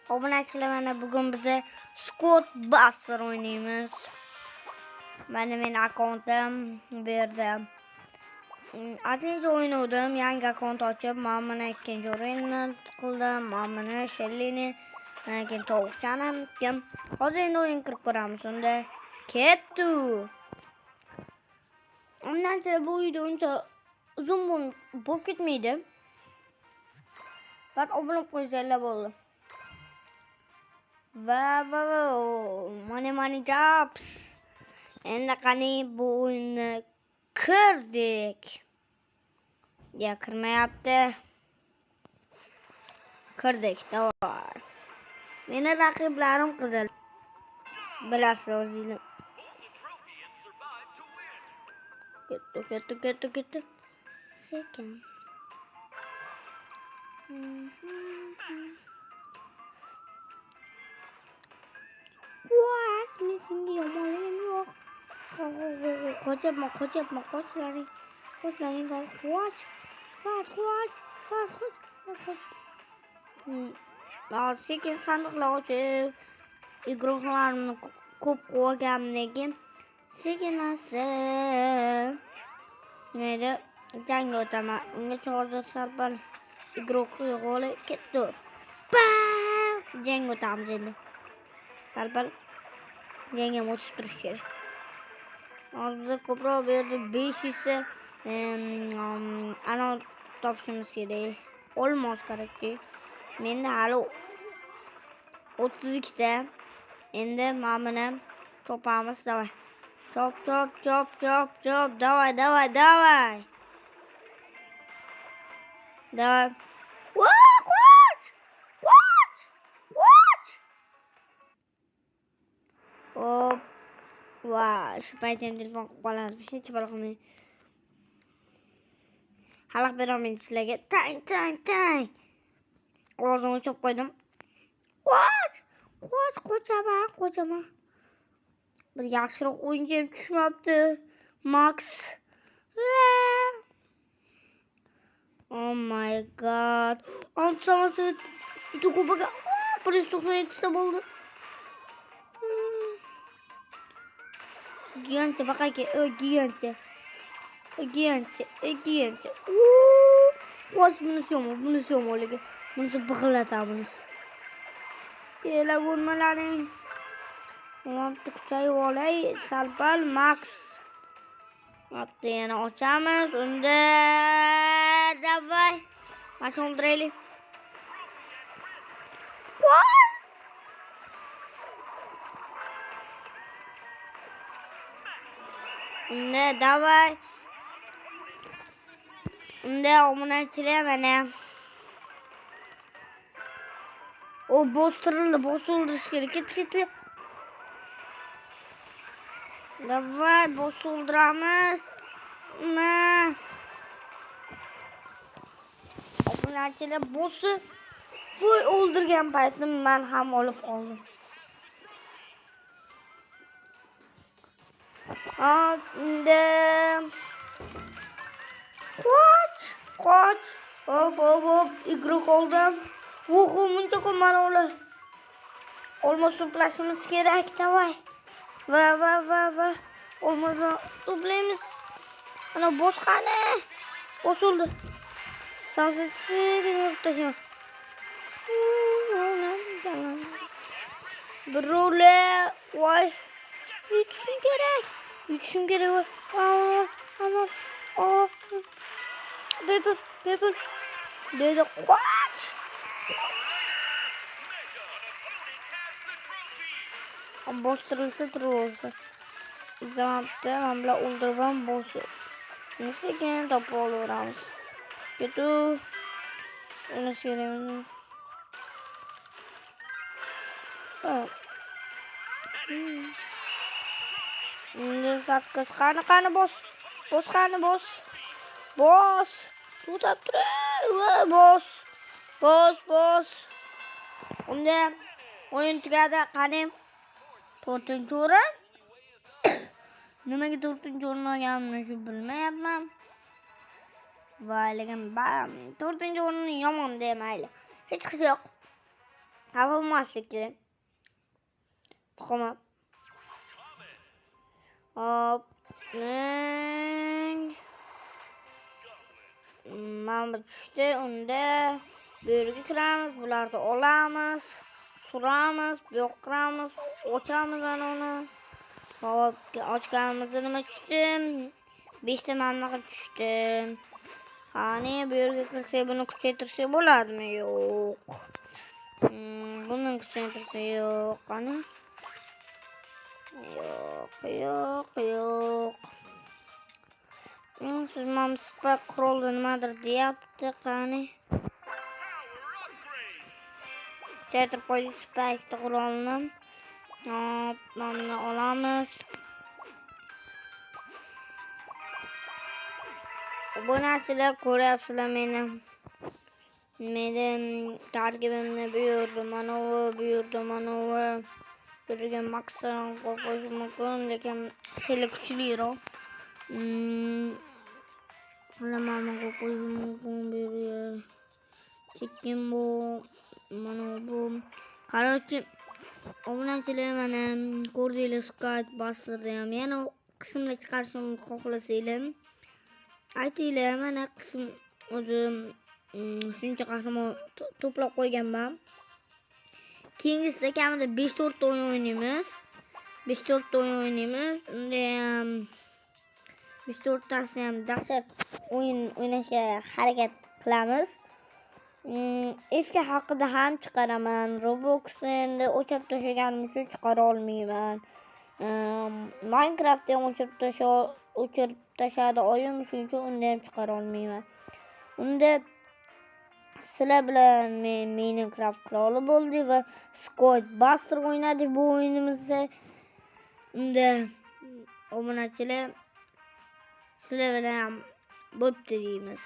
Obunachilar, mana bugun biz Squad Buster o'ynaymiz. Mana meni akkauntim bu yerda. Atınca o'ynadim, yangi akkaunt ochib, mana ikkinchi o'yinni qildim. Mana Shellini, keyin tovuqchani kim. Hozir endi o'yin kirib ko'ramiz. Unda ketdi. Undan keyin bu video uncha uzun bo'lib ketmaydi. Faqat obuna bo'lib qo'ysanglar bo'ldi. Money jobs. Endi qani bu o'yinni kirdik. Ya kirmayapti. Kirdik, davay. Meni raqiblarim qizil. Bilasizlar o'zingizlar. Ketdi. Sekin. What? Mesinga yomonligim yo'q. Qochma, qochlaring. Qoch. Sekin sandiqlar ochib, igroqlarni ko'p qo'yganimdan sekinasi nima jangga o'taman. Unga chorda sarpal igroq yo'g'oli ketdi. Jangga o'tamiz endi. Sarpal jangga o'tish turish kerak. Hozir ko'proq bu yerda 500 ta ana topishimiz kerak. Olmos kerakki. Menda hali 32 ta. Endi mana buni topamiz, davay. Chop. Davay. Davay. Qoch! Hop. Vay, shu paytda telefon qilib qoladi. Hech bir qilmaydi. Xalaq beraman sizlarga. Tang. Ovozimni o'chirib qo'ydim. Qochaman. Bir yaxshiroq o'yinchi tushmabdi. Max. Oh my god. Ansamasi juda ko'paga 197 ta bo'ldi. Gigantcha baqaka, gigantcha. Qo'sh bunisi yomonligi. Bunisi big'illatadi. Kelavermalaring. Vaqtni kuchayib olay. Salpal Max. Vaqtni yana ochamiz. Unda davay. Mashina o'ldiraylik. Unda davay. Unda obunachilar mana. O bostirildi, bosildirish kerak. Ketdi. Davay, bosildiramiz. Obunachilar bosi voy o'ldirgan paytim men ham olib qoldim. Unda qoch. Hop, igroq oldim. Muncha ko'p mana ular. Olmos to'plashimiz kerak, davay. Va. Olmosni to'playmiz. Ana boshqani. Bosildi. Sasitni tashlama. Birovlar, voy. Yutishim kerak. Bebel. Dedi qoch. Bostirilsa turibdi. Zamda men bilan o'ldirgan bo'lsa. Nesiga topib olaveramiz. Ketu. Uni seramiz. Endi 8 qani boss. Boss. Tutab tur. Boss. Unda o'yin tugadi, qani. 4-o'rin. Nimaga 4-o'rin olganimni shu bilmayapman. Voy, lekin 4-o'rinni yomon demayli. Hech qisi yo'q. xafa bo'lmaslik kerak. Muhimi. Hop. Mana bu tushdi. Unda bu yerga kiramiz, bularni olamiz, suramiz, bu yoqqa kiramiz, ochamiz ana uni. Hop, ochganimizda nima tushdi? 5 ta mamlakat tushdi. Qani bu yerga kirsak, buni kuchaytirsak bo'ladimi? Yo'q. Buni kuchaytirsak yo'q. Qani? Yo'q. Siz mam spak qurolda nimadir deyapti, qani? Kuchaytirib qo'ydik spakni qurolni. Hop, mana olamiz. Obunachilar ko'ryapsizlar meni. Mening tarkibimni bu yerda mana bu. Birga maksimum qo'yish mumkin, lekin xili kuchliroq. Mana qo'yish mumkin bu yerga. Chekkin bu, mana bu. Qarochi, obunachilar mana ko'rdinglar, Skype bostirdim. Yana qismda chiqarishni xohlasanglar, aytinglar, mana qism o'zim shuncha qahramon to'plab qo'yganman. Keyingisida kamida 5-4 ta o'yin o'ynaymiz. Unda ham 5-4 tasini ham dahshat o'yin o'ynashga harakat qilamiz. Eski haqida ham chiqaraman. Robloxni endi o'chirib tashlaganim uchun chiqara olmayman. Minecraftni ham o'chirib tashladi oyim, shuning uchun unda ham chiqara olmayman. Unda sizlar bilan men Minecraft qiroli bo'ldik va Squad Buster o'ynadik bu o'yinimizda. Unda obunachilar sizlar bilan bo'pti deymiz.